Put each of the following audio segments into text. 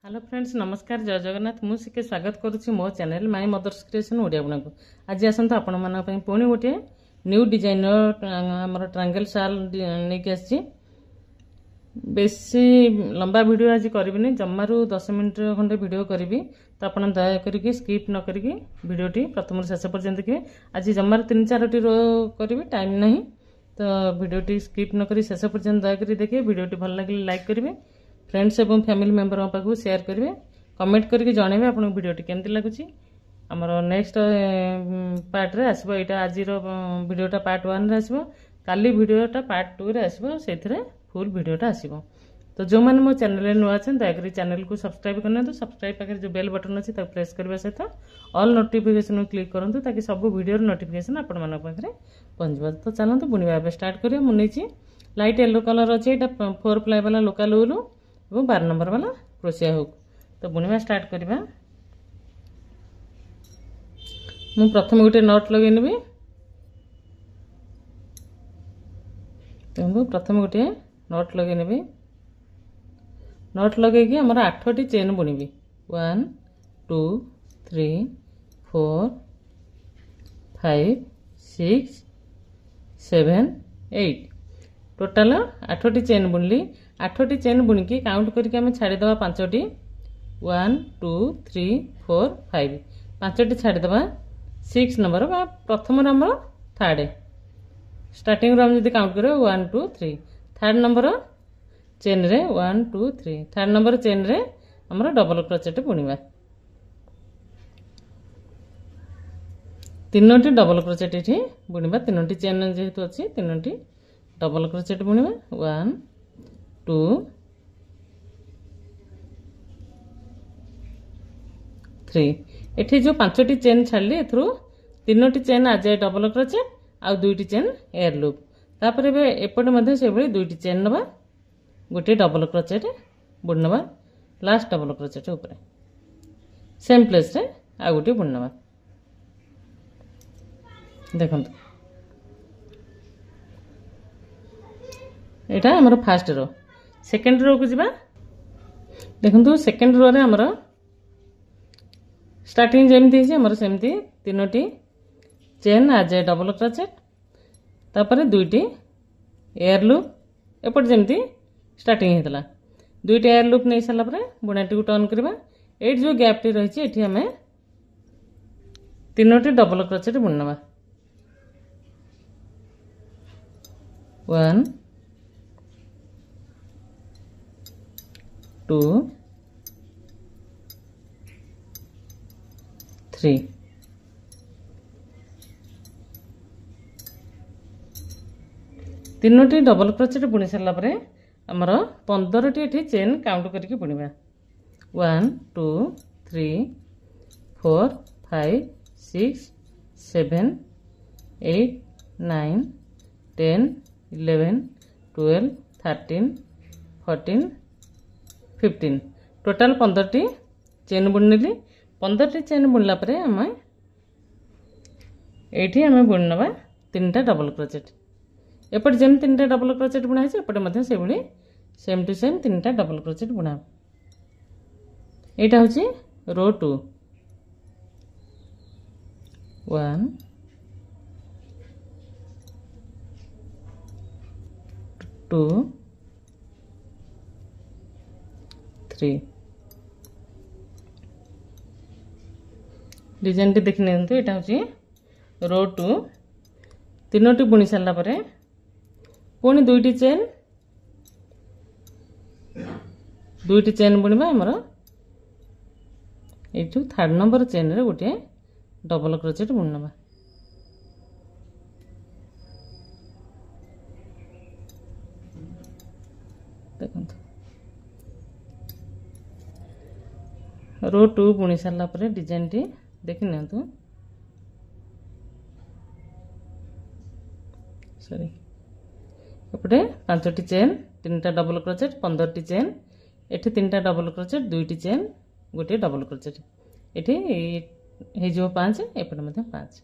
Hello friends नमस्कार जय जगन्नाथ मुझे स्वागत करुच्ची मो channel my mother's creation Odia बुणा को आज आसतु आपण मानी पुणी गोटे न्यू डिजाइन आमर ट्रायंगल शाल नहीं आसी बेसी लंबा वीडियो आज करी जमारू 10 मिनट खंडे वीडियो करी तो आप दयाक स्किप न करी वीडियोटी प्रथम शेष पर्यंत देखिए। आज जमार 3-4 रो करी टाइम नहीं तो वीडियोटी स्किप न करी शेष पर्यंत दयाक देखिए। वीडियोटी भल लगे लाइक करेंगे, फ्रेंड्स एवं फैमिली मेंबर पाखु शेयर करेंगे, कमेंट करके जनइबे आपन वीडियोटी केमती लगुची। हमर नेक्स्ट पार्ट रे आसीबो एटा आज वीडियोटा पार्ट 1 रे आसीबो, काली वीडियोटा पार्ट 2 रे आसीबो, सेथरे फुल वीडियोटा आसीबो। तो जो माने मो चैनल रे नुआ छन दया करी चैनल को सब्सक्राइब करने तो सब्सक्राइब पाखे जो बेल बटन अछि ता प्रेस करबा सहित ऑल नोटिफिकेशन क्लिक करंतु ताकि सब वीडियो नोटिफिकेशन आपण मन पाखे पहुंचबो। तो चलंतु बुनिबा बे स्टार्ट करियो। मु नेची लाइट येलो कलर अछि, एटा 4 प्लाई वाला लोकल उल और 12 नंबर वाला क्रोशिया हुक। तो बुनिबा स्टार्ट करिबा। मु प्रथम गोटे नट लगे नेबी। तो मु प्रथम गोटे नट लगे नेबी। नट लगे कि हमर 8टी चेन बुनिबी। 1 2 3 4 5 6 7 8 टोटाल 8टी चेन बुनली। 8टी चेन बुणिकी काउंट करके आम छाड़ीदे 5टी। 1 2 3 4 5 5टी छाड़ीदे 6 नंबर बा प्रथम नंबर थर्ड स्टार्टिंग रो हम जदी काउंट करो 1 2 3 थर्ड नंबर चेन रे 1 2 3 थर्ड नंबर चेन रे हमर डबल क्रोचेट बुनिबा। 3टी डबल क्रोचेट एठी बुनिबा। 3टी चेन जेहेतु अछि 3टी डबल क्रोचेट बुनिबा। 1 2 3 एठी जो 5टी चेन छाड़ली एथरु 3टी चेन आ जाए डबल क्रोचेट आ 2टी चेन एयर लूप। तापर बे एपटे मध्ये से बळी 2टी चेन नबा, गोटे डबल क्रोचेट बुन नबा लास्ट डबल क्रोचेट ऊपर सेम प्लेस रे आ गोटे बुन नबा। देखंतु एटा हमर फर्स्ट रो। सेकंड रो को जिबा। देखंतु सेकंड रो रे हमर स्टार्टिंग जेमती छै हमर सेमती 3टी चेन आ जाए डबल क्रोचेट, तापर 2टी एयर लूप एपट जेमती स्टार्टिंग हेतला। 2टी एयर लूप नै सला परे बुनाटी को टर्न करबा। एट जो गैप टी रही छै एठी हमें 3टी डबल क्रोचेट बुननबा। 1 2 3 3टी डबल क्रोचेट बुनी सरला परे हमर 15टी एठी चेन काउंट करके बुनिबा। 1 2 3 4 5 6 7 8 9 10 11 12 13 14 15 टोटाल 15टी चेन बुनली। 15टी चेन बुनला परे हम एठी हमें बुननबा 3टा डबल क्रोचेट। एपट जेम 3टा डबल क्रोचेट बुना है एपटे मध्ये से भली सेम टू सेम 3टा डबल क्रोचेट बुना। एटा होची रो 2। 1 2 3 डिजाइन टी देखने तो एटा होची रो 2। 3टी बुनी सरला परे पुणी 2टी चेन बुनिबा। हमर एठू थर्ड नंबर चेन रे गोटे डबल क्रोचेट बुननबा। देखंतु रो 2 बुनी सरला परे डिजाइन टी देखि नंतु। सॉरी एपटे 5टी चेन 3टा डबल क्रोचेट 15टी चेन एठी 3टा डबल क्रोचेट 2टी चेन गोटे डबल क्रोचेट एठी हे जो 5 एपटे मध्ये 5।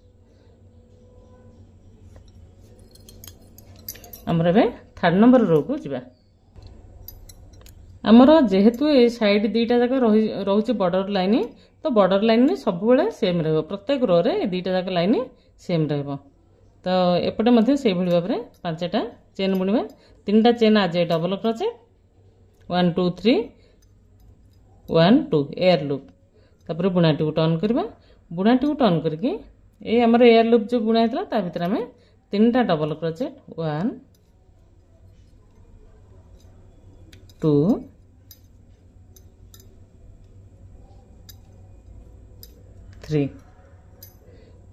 हमर बे थर्ड नंबर रो को जिबा। आमर जेहेतु ए साइड दीटा जाक रोचे बॉर्डर लाइन तो बॉर्डर लाइन सब बेले सेम रहिबो प्रत्येक रो रे दीटा जाक लाइन सेम रहिबो। तो एपटे मध्य से भाव में 5टा चेन बुणवा 3टा चेन आज डबल क्रोचेट 1 2 3 1 2 एयर लूप तापर बुणाटी को टर्न करबा बुणाटी को टर्न करके ए हमर एयर लूप जो बुणा हेतला ता भीतर हमें 3टा डबल क्रोचेट 1 2 3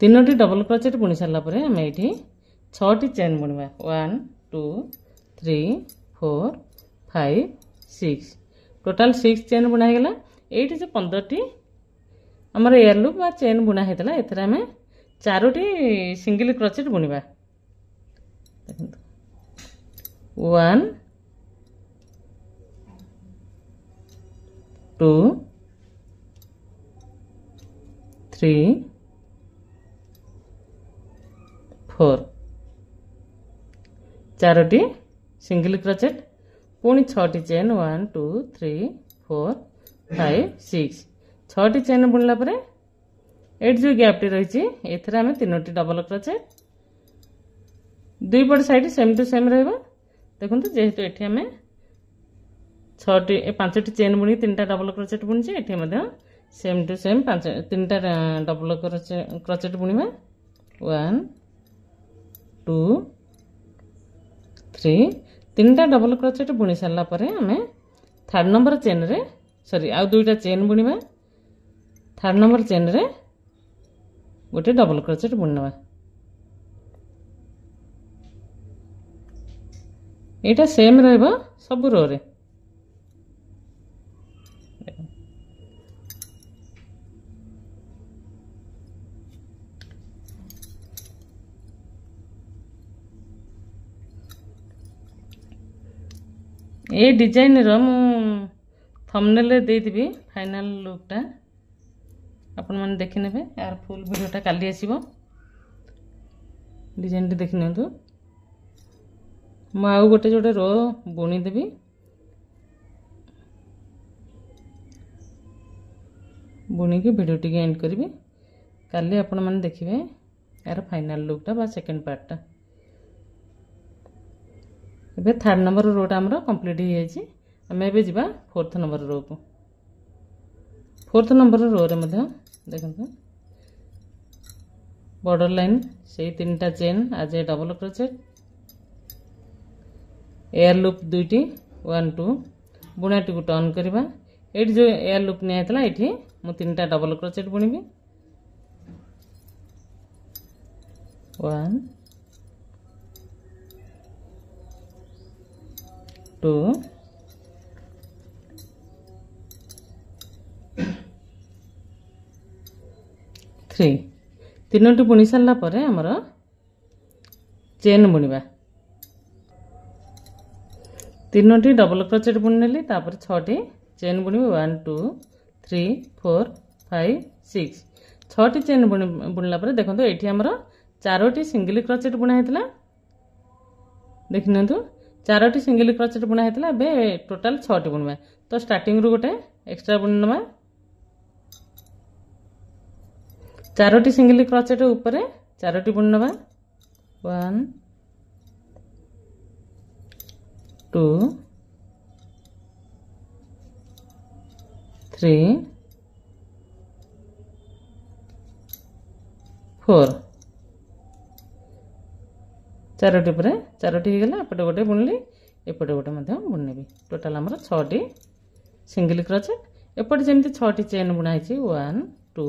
तीनोटी डबल क्रोचेट बुणी सारा पर आम ये 6टी चेन बुणवा 1 2 3 4 5 6 टोटाल 6 चेन बुणा गला। ये जो 15टी आमर एयर लूप बा चेन बुणा होता एथर आम 4टी सिंगल क्रोचेट बुणवा 1 2 3 4 4टी सिंगल क्रोचेट पुणी 6टी चेन 1 2 3 4 5 6 6टी चेन बुणला परे एट जो गैपटी रही एथर आम 3टी डबल क्रोचेट दुई पट साइड सेम टू सेम रहिबा। देखो जेहेतु एठी आम 5टी चेन बुणी 3टा डबल क्रोचेट बुणी एठी मध्य सेम टू सेम 3टा डबल क्रोचेट बुणीबा 1 2 3 3टा डबल क्रोचेट बुणी सारा पर आम 3rd नंबर चेन रे सॉरी आउ 2टा चेन बुणीबा 3rd नंबर चेन रे गोटे डबल क्रोचेट बुणवा एटा सेम रहबो सब रो रे। ए डिजाइन रो मु थंबनेल दे देबी फाइनल लुकटा आपण माने देखि नेबे यार फुल वीडियोटा काली आसीबो डिजाइन टी देखि नंतु मु आउ गोटे जोटे रो बुणी देबी बुणी के वीडियो टी एंड करबी काली आपण माने देखिबे यार फाइनल लुकटा बा सेकंड पार्टटा। एबे 3rd नंबर रोटा हमरो कंप्लीट हो जायछि हमें एबे जिबा 4th नंबर रो को 4th नंबर रो रे मध्य देखंतु बॉर्डर लाइन से 3टा चेन आज डबल क्रोचेट एयर लूप 2टी 1 2 बुणाटी को टर्न करबा एट जो एयर लूप ने हेतला एठी मु 3टा डबल क्रोचेट बुणीबी 1 2 3 तीनोटी बुणी सारा पर आमर चेन बुणीबा तीनोटी डबल क्रोचेट बुणी नेली तापर 6टी चेन बुणीबी 1 2 3 4 5 6 6टी चेन बुणला पर देखंतु एठी आमर 4टी सिंगल क्रोचेट बुणा हेतला देखिनंतु 4टी सिंगल क्रोचेट बुणा हेतला बे टोटल 6टी बुणवा तो स्टार्टिंग रु गोटे एक्स्ट्रा बुणी नबा 4टी सिंगल क्रोचेट ऊपर 4टी बुणी नबा 1 2 3 4 4टी पर 4टी हो गला एपटे गोटे बुणली एपटे गोटे मध्य बुणनेबी टोटाल हमर 6टी सिंगल क्रोचेट एपटे जेमती 6टी चेन बुणा हिची 1 2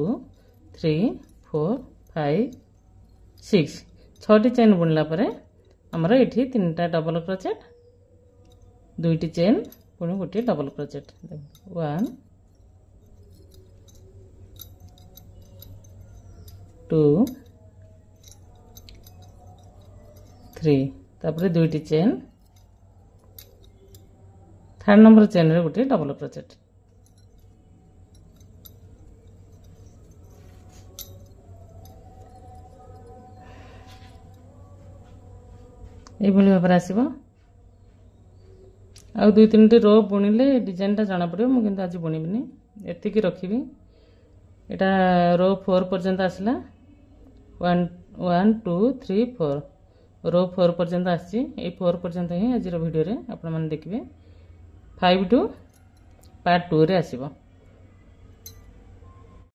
3 4 5 6 6टी चेन बुणला परे हमर एठी 3टा डबल क्रोचेट 2टी चेन पुणी गोटे डबल क्रोचेट 1 2 3 तापर 2टी चेन 3rd नंबर चेन रे गोटे डबल क्रोचेट ये भाव आसब ଆଉ 2-3ଟି रो बुणिले डिजाइनटा जना पड़ो मु किंतु आज बुणिबिनी एतिकी रखिबी। एटा रो 4 पर्यंत आसला 1 2 3 4 रो 4 पर्यंत आसी ए 4 पर्यंत ही आज वीडियो रे आपण माने देखिबे 5 टू पार्ट 2 रे आसीबो।